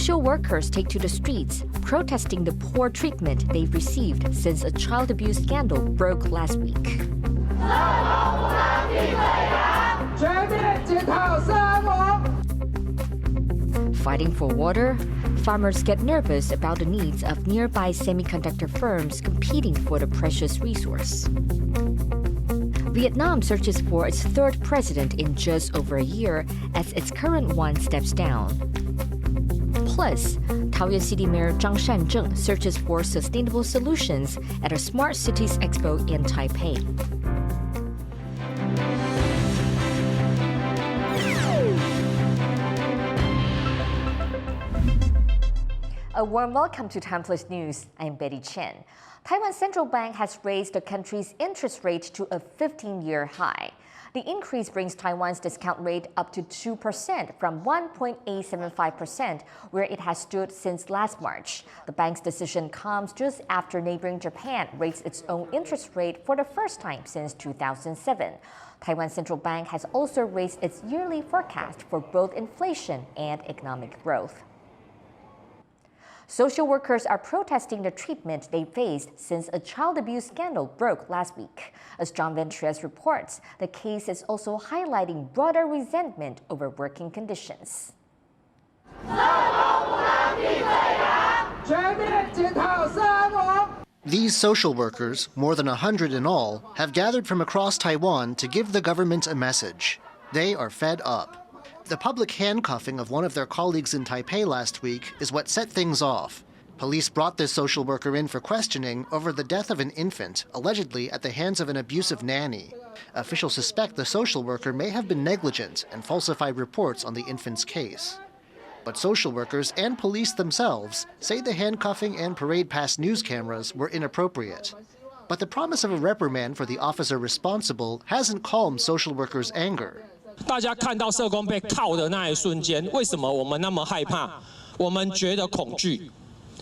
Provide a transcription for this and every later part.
Social workers take to the streets, protesting the poor treatment they've received since a child abuse scandal broke last week. Fighting for water, farmers get nervous about the needs of nearby semiconductor firms competing for the precious resource. Vietnam searches for its third president in just over a year as its current one steps down. Plus, Taoyuan City Mayor Zhang Shanzheng searches for sustainable solutions at a Smart Cities Expo in Taipei. A warm welcome to TaiwanPlus News. I'm Betty Chen. Taiwan's central bank has raised the country's interest rate to a 15-year high. The increase brings Taiwan's discount rate up to 2% from 1.875%, where it has stood since last March. The bank's decision comes just after neighboring Japan raised its own interest rate for the first time since 2007. Taiwan's central bank has also raised its yearly forecast for both inflation and economic growth. Social workers are protesting the treatment they faced since a child abuse scandal broke last week. As John Ventres reports, the case is also highlighting broader resentment over working conditions. These social workers, more than 100 in all, have gathered from across Taiwan to give the government a message. They are fed up. The public handcuffing of one of their colleagues in Taipei last week is what set things off. Police brought this social worker in for questioning over the death of an infant, allegedly at the hands of an abusive nanny. Officials suspect the social worker may have been negligent and falsified reports on the infant's case. But social workers and police themselves say the handcuffing and parade past news cameras were inappropriate. But the promise of a reprimand for the officer responsible hasn't calmed social workers' anger. 大家看到社工被铐的那一瞬间，为什么我们那么害怕？我们觉得恐惧，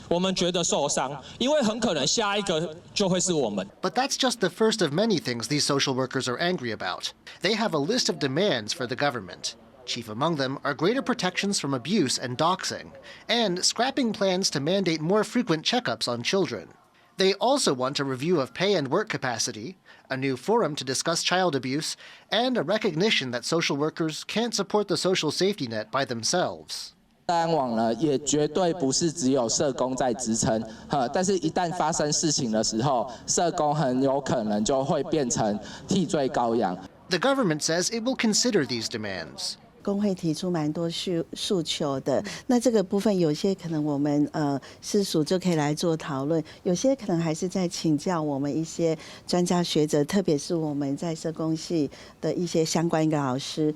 我们觉得受伤，因为很可能下一个就会是我们。But that's just the first of many things these social workers are angry about. They have a list of demands for the government. Chief among them are greater protections from abuse and doxing, and scrapping plans to mandate more frequent checkups on children. They also want a review of pay and work capacity, a new forum to discuss child abuse, and a recognition that social workers can't support the social safety net by themselves. 安网呢，也绝对不是只有社工在支撑，但是一旦发生事情的时候，社工很有可能就会变成替罪羔羊。The government says it will consider these demands. 工会提出蛮多诉求的，那这个部分有些可能我们私塾就可以来做讨论，有些可能还是在请教我们一些专家学者，特别是我们在社工系的一些相关的老师。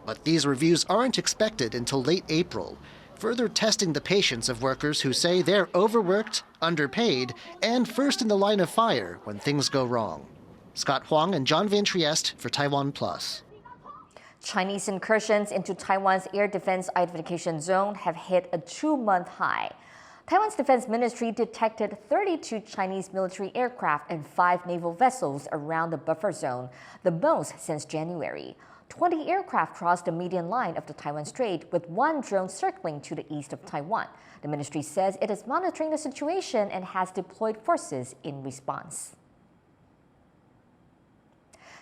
But these reviews aren't expected until late April, further testing the patience of workers who say they're overworked, underpaid, and first in the line of fire when things go wrong. Scott Huang and John Van Trieste for TaiwanPlus. Chinese incursions into Taiwan's air defense identification zone have hit a 2-month high. Taiwan's defense ministry detected 32 Chinese military aircraft and 5 naval vessels around the buffer zone, the most since January. 20 aircraft crossed the median line of the Taiwan Strait, with 1 drone circling to the east of Taiwan. The ministry says it is monitoring the situation and has deployed forces in response.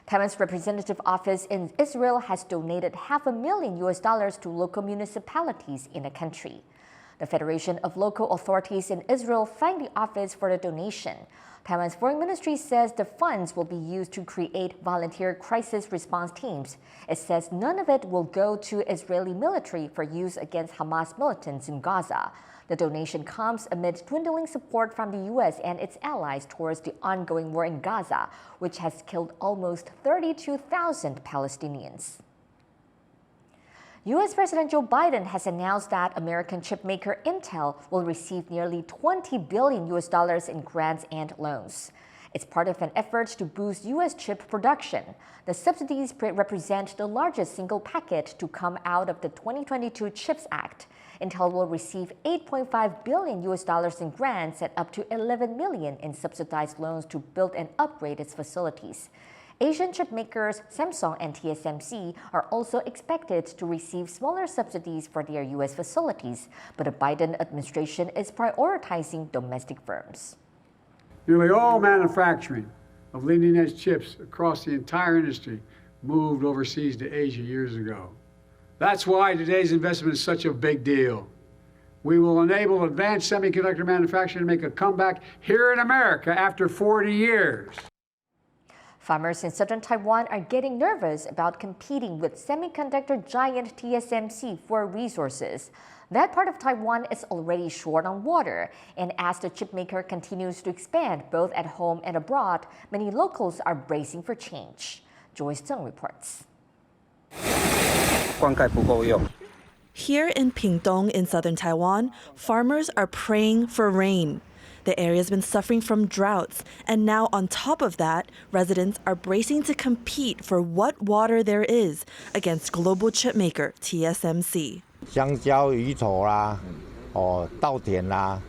Taiwan's representative office in Israel has donated $500,000 to local municipalities in the country. The Federation of Local Authorities in Israel thanked the office for the donation. Taiwan's foreign ministry says the funds will be used to create volunteer crisis response teams. It says none of it will go to Israeli military for use against Hamas militants in Gaza. The donation comes amid dwindling support from the U.S. and its allies towards the ongoing war in Gaza, which has killed almost 32,000 Palestinians. U.S. President Joe Biden has announced that American chipmaker Intel will receive nearly $20 billion in grants and loans. It's part of an effort to boost U.S. chip production. The subsidies represent the largest single package to come out of the 2022 CHIPS Act. Intel will receive $8.5 billion in grants and up to $11 million in subsidized loans to build and upgrade its facilities. Asian chip makers Samsung and TSMC are also expected to receive smaller subsidies for their U.S. facilities, but the Biden administration is prioritizing domestic firms. Nearly all manufacturing of leading-edge chips across the entire industry moved overseas to Asia years ago. That's why today's investment is such a big deal. We will enable advanced semiconductor manufacturing to make a comeback here in America after 40 years. Farmers in southern Taiwan are getting nervous about competing with semiconductor giant TSMC for resources. That part of Taiwan is already short on water, and as the chipmaker continues to expand both at home and abroad, many locals are bracing for change. Joyce Zheng reports. Here in Pingtung in southern Taiwan, farmers are praying for rain. The area's been suffering from droughts, and now on top of that, residents are bracing to compete for what water there is against global chipmaker TSMC. 香蕉、鱼头啦，稻田啦，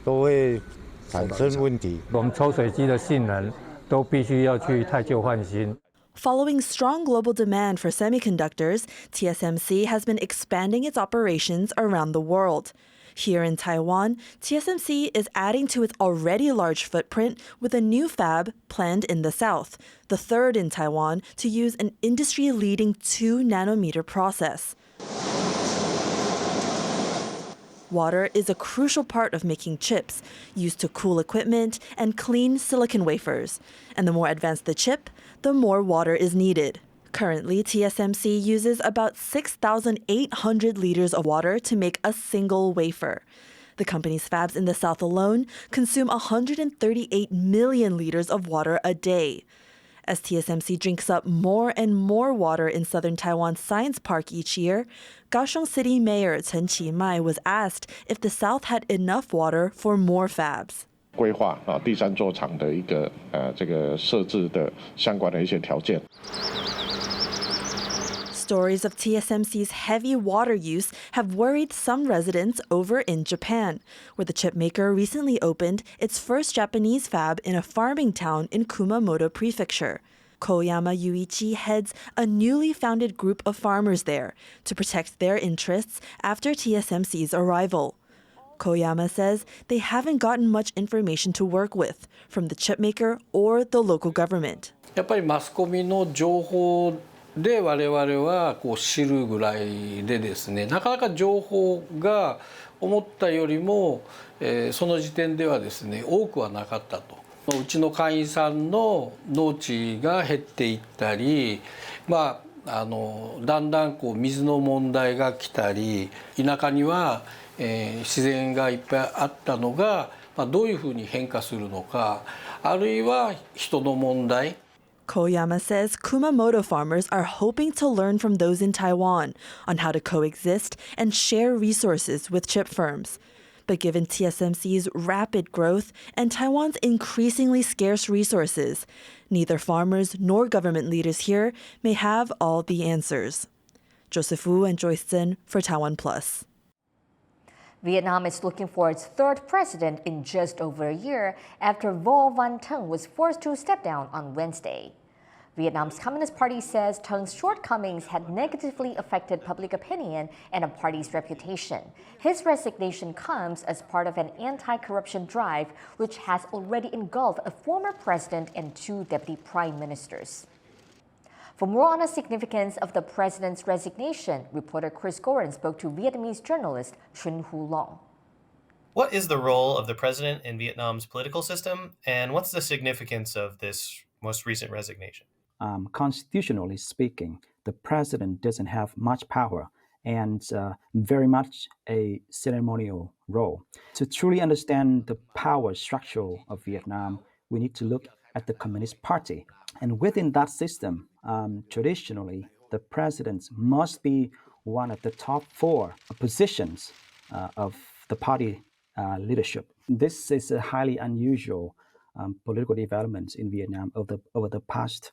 都会产生问题。我们抽水机的性能都必须要去汰旧换新。 Following strong global demand for semiconductors, TSMC has been expanding its operations around the world. Here in Taiwan, TSMC is adding to its already large footprint with a new fab planned in the south, the third in Taiwan to use an industry-leading 2-nanometer process. Water is a crucial part of making chips, used to cool equipment and clean silicon wafers. And the more advanced the chip, the more water is needed. Currently, TSMC uses about 6,800 liters of water to make a single wafer. The company's fabs in the south alone consume 138 million liters of water a day. As TSMC drinks up more and more water in southern Taiwan's Science Park each year, Kaohsiung City Mayor Chen was asked if the south had enough water for more fabs. 规划第三座厂的一个这个设置的相关的一些条件。 Stories of TSMC's heavy water use have worried some residents over in Japan, where the chipmaker recently opened its first Japanese fab in a farming town in Kumamoto Prefecture. Koyama Yuichi heads a newly founded group of farmers there to protect their interests after TSMC's arrival. Koyama says they haven't gotten much information to work with from the chipmaker or the local government. やっぱりマスコミの情報で我々は知るぐらいでですね、なかなか情報が思ったよりも、その時点ではですね多くはなかったと。うちの会員さんの農地が減っていったり、だんだん水の問題が来たり、田舎には、自然がいっぱいあったのが、どういうふうに変化するのか、あるいは人の問題。 Koyama says Kumamoto farmers are hoping to learn from those in Taiwan on how to coexist and share resources with chip firms. But given TSMC's rapid growth and Taiwan's increasingly scarce resources, neither farmers nor government leaders here may have all the answers. Joseph Wu and Joyce Chen for TaiwanPlus. Vietnam is looking for its third president in just over a year after Vo Van Tung was forced to step down on Wednesday. Vietnam's Communist Party says Tung's shortcomings had negatively affected public opinion and the party's reputation. His resignation comes as part of an anti-corruption drive which has already engulfed a former president and 2 deputy prime ministers. For more on the significance of the president's resignation, reporter Chris Gorin spoke to Vietnamese journalist Chen Long. What is the role of the president in Vietnam's political system, and what's the significance of this most recent resignation? Constitutionally speaking, the president doesn't have much power and very much a ceremonial role. To truly understand the power structure of Vietnam, we need to look at the Communist Party. And within that system, traditionally, the president must be one of the top 4 positions of the party leadership. This is a highly unusual political development in Vietnam over the past,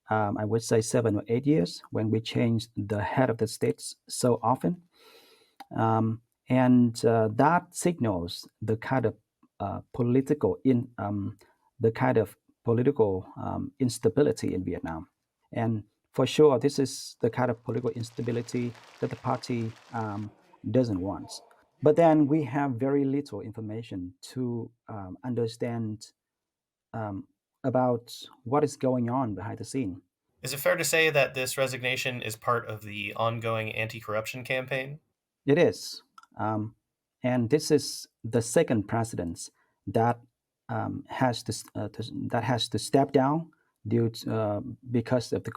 I would say, 7 or 8 years, when we changed the head of the states so often. That signals the kind of political instability in Vietnam. And for sure, this is the kind of political instability that the party doesn't want. But then we have very little information to understand about what is going on behind the scene. Is it fair to say that this resignation is part of the ongoing anti-corruption campaign? It is. And this is the second president that has to step down because of the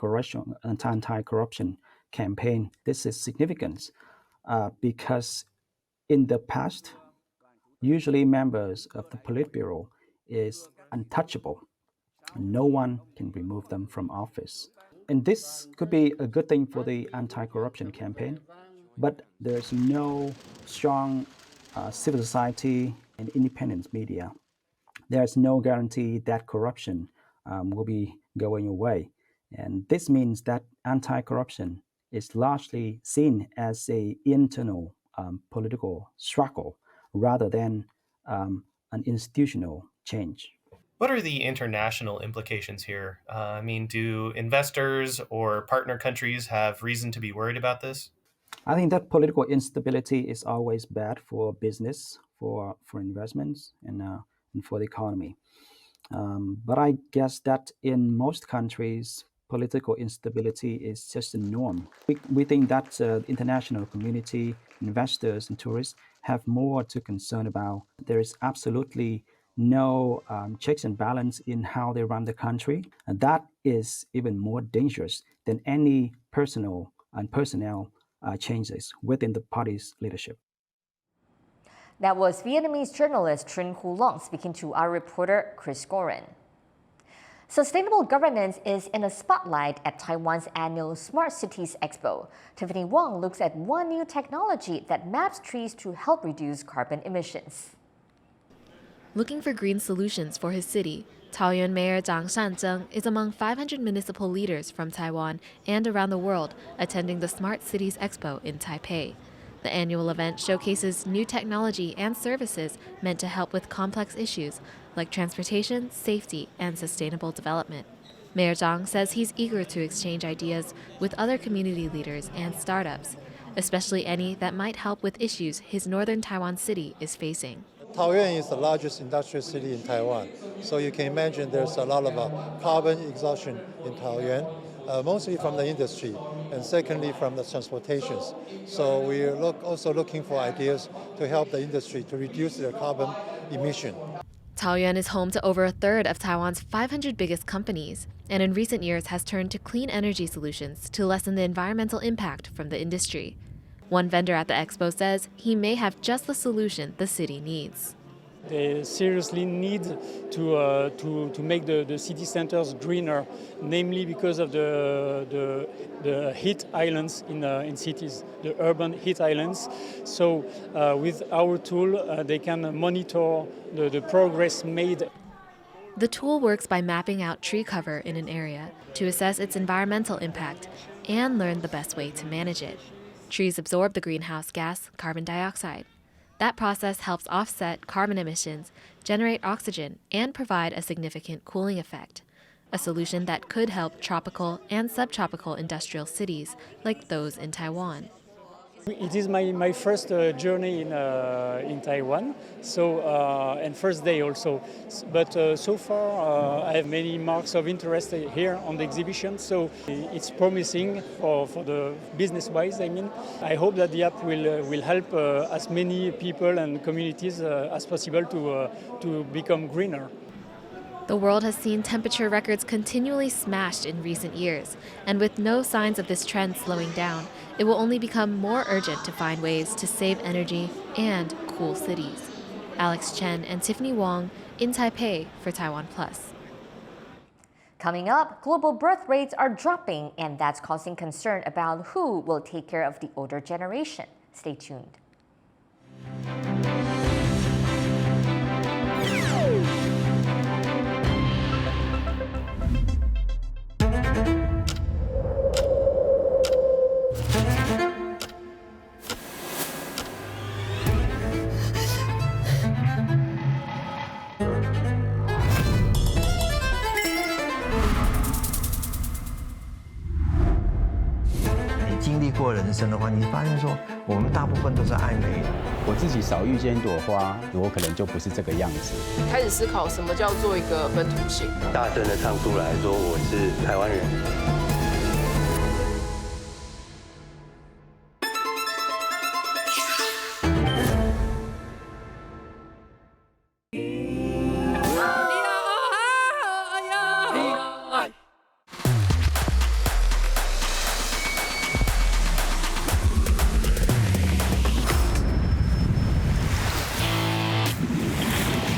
anti-corruption campaign. This is significant because in the past, usually members of the Politburo is untouchable. No one can remove them from office. And this could be a good thing for the anti-corruption campaign, but there's no strong civil society and independent media. There's no guarantee that corruption will be going away. And this means that anti-corruption is largely seen as an internal political struggle rather than an institutional change. What are the international implications here? Do investors or partner countries have reason to be worried about this? I think that political instability is always bad for business, for investments, and for the economy. But I guess that in most countries, political instability is just a norm. We think that the international community, investors, and tourists have more to concern about. There is absolutely no checks and balance in how they run the country. And that is even more dangerous than any personnel changes within the party's leadership. That was Vietnamese journalist Chen speaking to our reporter Chris Gorin. Sustainable governance is in the spotlight at Taiwan's annual Smart Cities Expo. Tiffany Wong looks at one new technology that maps trees to help reduce carbon emissions. Looking for green solutions for his city, Taoyuan Mayor Zhang Shanzheng is among 500 municipal leaders from Taiwan and around the world attending the Smart Cities Expo in Taipei. The annual event showcases new technology and services meant to help with complex issues like transportation, safety, and sustainable development. Mayor Zhang says he's eager to exchange ideas with other community leaders and startups, especially any that might help with issues his northern Taiwan city is facing. Taoyuan is the largest industrial city in Taiwan, so you can imagine there's a lot of carbon exhaustion in Taoyuan, mostly from the industry, and secondly from the transportations. So we're also looking for ideas to help the industry to reduce their carbon emission. Taoyuan is home to over a third of Taiwan's 500 biggest companies, and in recent years has turned to clean energy solutions to lessen the environmental impact from the industry. One vendor at the expo says he may have just the solution the city needs. They seriously need to make the city centers greener, namely because of the heat islands in cities, the urban heat islands. So with our tool, they can monitor the progress made. The tool works by mapping out tree cover in an area to assess its environmental impact and learn the best way to manage it. Trees absorb the greenhouse gas, carbon dioxide. That process helps offset carbon emissions, generate oxygen, and provide a significant cooling effect, a solution that could help tropical and subtropical industrial cities like those in Taiwan. It is my first journey in Taiwan, and first day also. But so far, I have many marks of interest here on the exhibition, so it's promising for the business-wise. I hope that the app will help as many people and communities as possible to become greener. The world has seen temperature records continually smashed in recent years, and with no signs of this trend slowing down, it will only become more urgent to find ways to save energy and cool cities. Alex Chen and Tiffany Wong in Taipei for TaiwanPlus. Coming up, global birth rates are dropping, and that's causing concern about who will take care of the older generation. Stay tuned. 经历过人生的话，你发现说我们大部分都是爱美的。我自己少遇见一朵花，我可能就不是这个样子。开始思考什么叫做一个本土性，大声的唱出来说我是台湾人。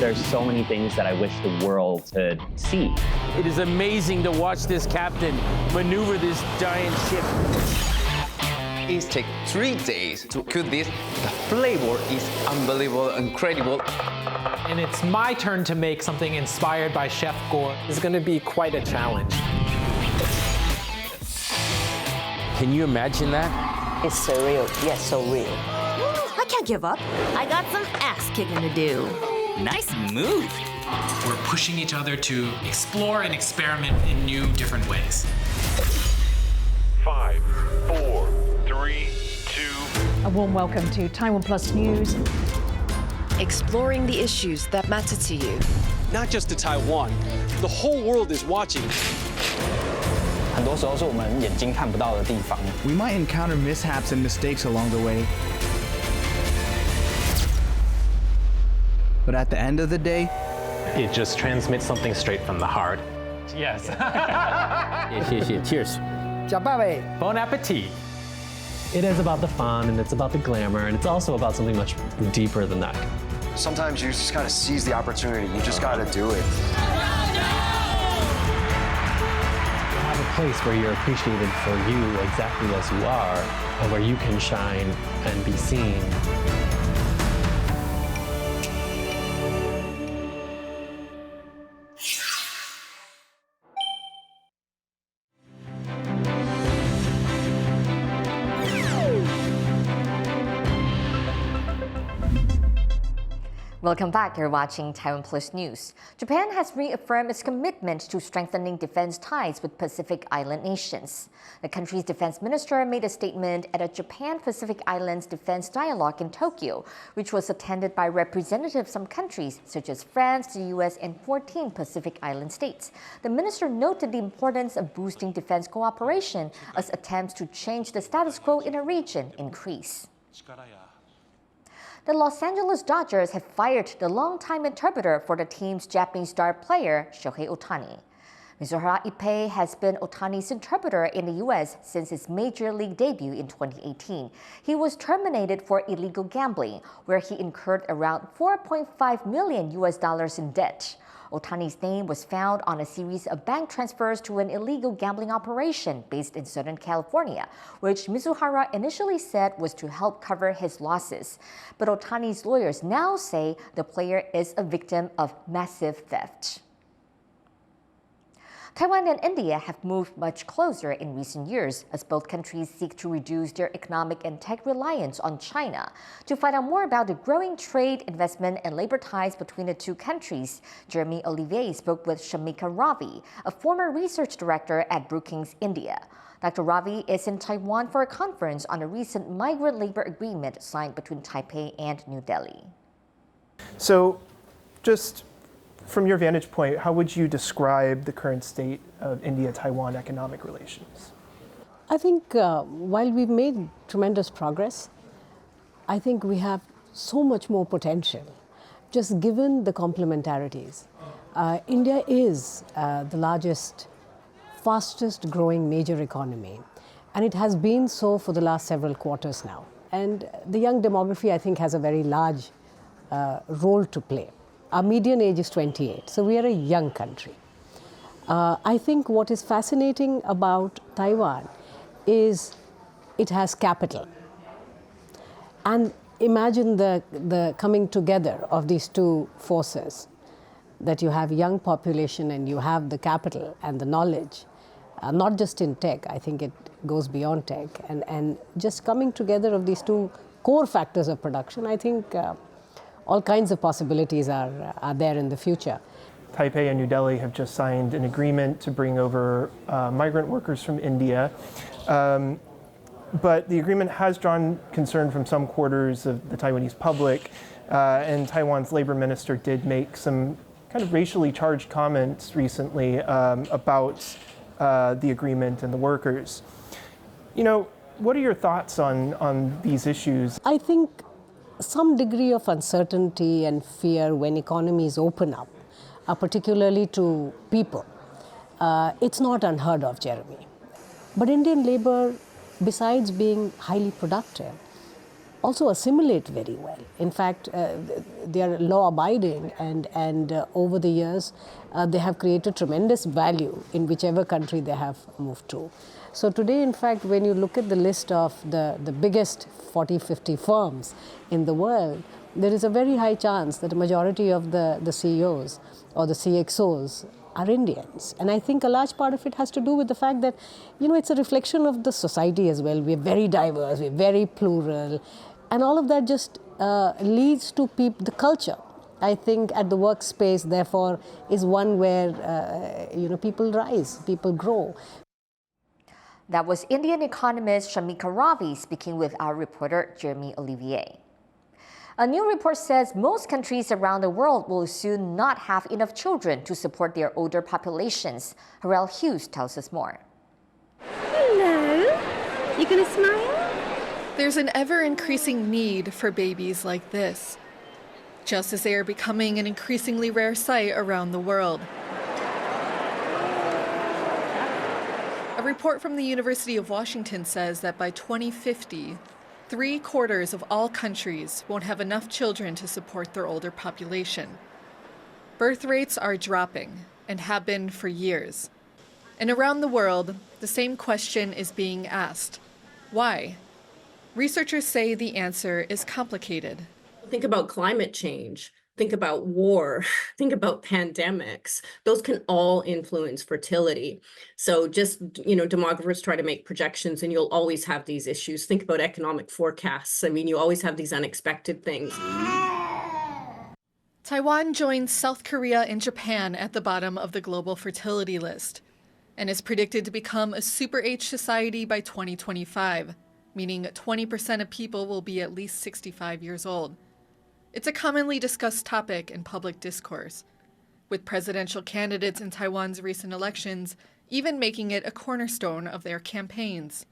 There's so many things that I wish the world could see. It is amazing to watch this captain maneuver this giant ship. It takes 3 days to cook this. The flavor is unbelievable, incredible. And it's my turn to make something inspired by Chef Gore. It's going to be quite a challenge. Can you imagine that? It's surreal. Yes, so real. I can't give up. I got some ass kicking to do. Nice move. We're pushing each other to explore and experiment in new, different ways. 5, 4, 3, 2. A warm welcome to TaiwanPlus News. Exploring the issues that matter to you. Not just to Taiwan, the whole world is watching. 很多时候是我们眼睛看不到的地方。We might encounter mishaps and mistakes along the way. But at the end of the day, it just transmits something straight from the heart. Yes. Cheers. Bon appetit. It is about the fun and it's about the glamour and it's also about something much deeper than that. Sometimes you just gotta seize the opportunity. You just gotta do it. Have a place where you're appreciated for you exactly as you are and where you can shine and be seen. Welcome back. You're watching TaiwanPlus News. Japan has reaffirmed its commitment to strengthening defense ties with Pacific Island nations. The country's defense minister made a statement at a Japan-Pacific Islands Defense Dialogue in Tokyo, which was attended by representatives from countries such as France, the US, and 14 Pacific Island states. The minister noted the importance of boosting defense cooperation as attempts to change the status quo in a region increase. The Los Angeles Dodgers have fired the longtime interpreter for the team's Japanese star player, Shohei Ohtani. Mizuhara Ippei has been Ohtani's interpreter in the U.S. since his major league debut in 2018. He was terminated for illegal gambling, where he incurred around $4.5 million in debt. Ohtani's name was found on a series of bank transfers to an illegal gambling operation based in Southern California, which Mizuhara initially said was to help cover his losses. But Ohtani's lawyers now say the player is a victim of massive theft. Taiwan and India have moved much closer in recent years as both countries seek to reduce their economic and tech reliance on China. To find out more about the growing trade, investment, and labor ties between the two countries, Jeremy Olivier spoke with Shamika Ravi, a former research director at Brookings, India. Dr. Ravi is in Taiwan for a conference on a recent migrant labor agreement signed between Taipei and New Delhi. So, just from your vantage point, how would you describe the current state of India-Taiwan economic relations? I think while we've made tremendous progress, I think we have so much more potential, just given the complementarities. India is the largest, fastest growing major economy, and it has been so for the last several quarters now. And the young demography, I think, has a very large role to play. Our median age is 28, so we are a young country. I think what is fascinating about Taiwan is it has capital. And imagine the coming together of these two forces, that you have young population and you have the capital and the knowledge, not just in tech, I think it goes beyond tech, and just coming together of these two core factors of production, I think all kinds of possibilities are there in the future. Taipei and New Delhi have just signed an agreement to bring over migrant workers from India. but the agreement has drawn concern from some quarters of the Taiwanese public, and Taiwan's labor minister did make some kind of racially charged comments recently about the agreement and the workers. What are your thoughts on these issues? I think some degree of uncertainty and fear when economies open up, particularly to people, it's not unheard of, Jeremy. But Indian labor, besides being highly productive, also assimilate very well. In fact, they are law-abiding, and over the years, they have created tremendous value in whichever country they have moved to. So today, in fact, when you look at the list of the biggest 40, 50 firms in the world, there is a very high chance that a majority of the CEOs or the CXOs are Indians. And I think a large part of it has to do with the fact that, it's a reflection of the society as well. We're very diverse, we're very plural, and all of that just leads to the culture. I think at the workspace, therefore, is one where, people rise, people grow. That was Indian economist Shamika Ravi speaking with our reporter Jeremy Olivier. A new report says most countries around the world will soon not have enough children to support their older populations. Harrell Hughes tells us more. Hello. You gonna smile? There's an ever-increasing need for babies like this, just as they are becoming an increasingly rare sight around the world. A report from the University of Washington says that by 2050, 3/4 of all countries won't have enough children to support their older population. Birth rates are dropping and have been for years. And around the world, the same question is being asked. Why? Researchers say the answer is complicated. Think about climate change. Think about war, think about pandemics. Those can all influence fertility. So just, demographers try to make projections and you'll always have these issues. Think about economic forecasts. I mean, you always have these unexpected things. Taiwan joins South Korea and Japan at the bottom of the global fertility list and is predicted to become a super age society by 2025, meaning 20% of people will be at least 65 years old. It's a commonly discussed topic in public discourse, with presidential candidates in Taiwan's recent elections even making it a cornerstone of their campaigns.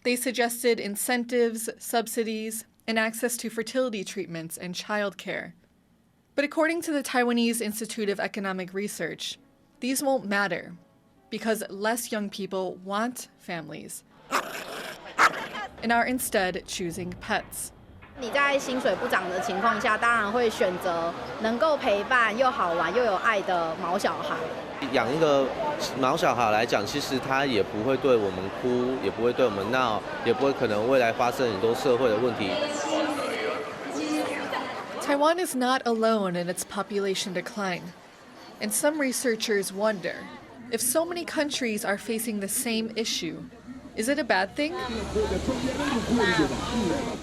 They suggested incentives, subsidies, and access to fertility treatments and childcare. But according to the Taiwanese Institute of Economic Research, these won't matter because less young people want families and are instead choosing pets. 你在薪水不涨的情况下，当然会选择能够陪伴又好玩又有爱的毛小孩。养一个毛小孩来讲，其实他也不会对我们哭，也不会对我们闹，也不会可能未来发生很多社会的问题。Taiwan is not alone in its population decline, and some researchers wonder if so many countries are facing the same issue. Is it a bad thing?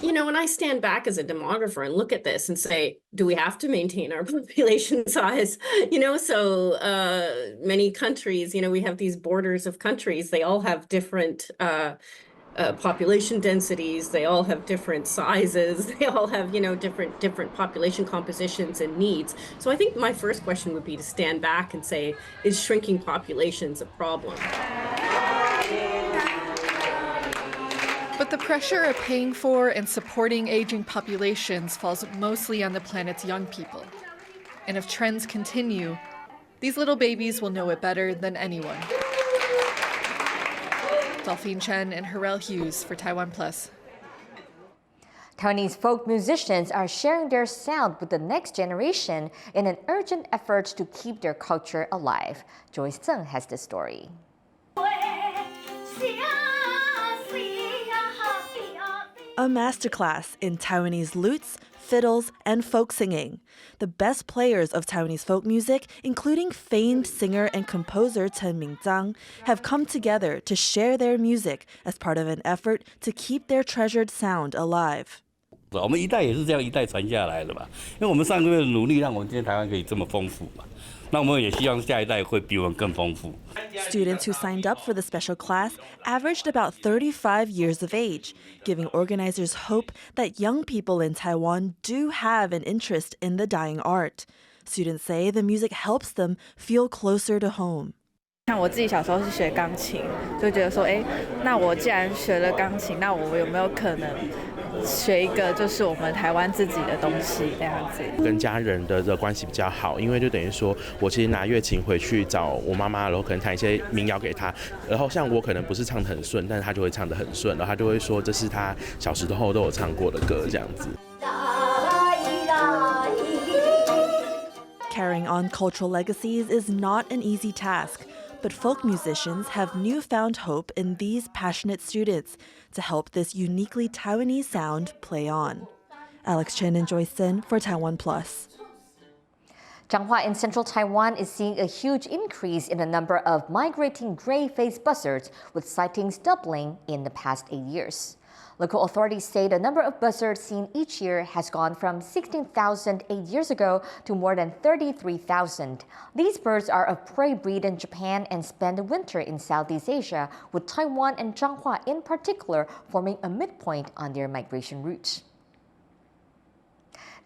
When I stand back as a demographer and look at this and say, do we have to maintain our population size? So many countries, we have these borders of countries. They all have different population densities. They all have different sizes. They all have, different population compositions and needs. So I think my first question would be to stand back and say, is shrinking populations a problem? But the pressure of paying for and supporting aging populations falls mostly on the planet's young people. And if trends continue, these little babies will know it better than anyone. Delphine Chen and Harrell Hughes for TaiwanPlus. Taiwanese folk musicians are sharing their sound with the next generation in an urgent effort to keep their culture alive. Joyce Zheng has the story. A masterclass in Taiwanese lutes, fiddles, and folk singing. The best players of Taiwanese folk music, including famed singer and composer Chen have come together to share their music as part of an effort to keep their treasured sound alive. 我们一代也是这样一代传下来的嘛，因为我们上个月的努力，让我们今天台湾可以这么丰富嘛。那我们也希望下一代会比我们更丰富。 Students who signed up for the special class averaged about 35 years of age, giving organizers hope that young people in Taiwan do have an interest in the dying art. Students say the music helps them feel closer to home. 像我自己小时候是学钢琴，就觉得说，那我既然学了钢琴，那我有没有可能学一个就是我们台湾自己的东西这样子？跟家人的关系比较好，因为就等于说我其实拿乐琴回去找我妈妈，然后可能弹一些民谣给她，然后像我可能不是唱得很顺，但是她就会唱得很顺，然后她就会说这是她小时候都有唱过的歌这样子。 Carrying on cultural legacies is not an easy task, but folk musicians have newfound hope in these passionate students to help this uniquely Taiwanese sound play on. Alex Chen and Joyce Sen for TaiwanPlus. Changhua in central Taiwan is seeing a huge increase in the number of migrating gray-faced buzzards, with sightings doubling in the past 8 years. Local authorities say the number of buzzards seen each year has gone from 16,000 8 years ago to more than 33,000. These birds are a prey breed in Japan and spend the winter in Southeast Asia, with Taiwan and Changhua in particular forming a midpoint on their migration route.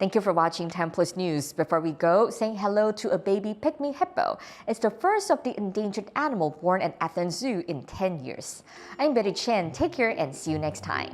Thank you for watching TaiwanPlus News. Before we go, saying hello to a baby pygmy hippo. It's the first of the endangered animal born at Athens Zoo in 10 years. I'm Betty Chen. Take care and see you next time.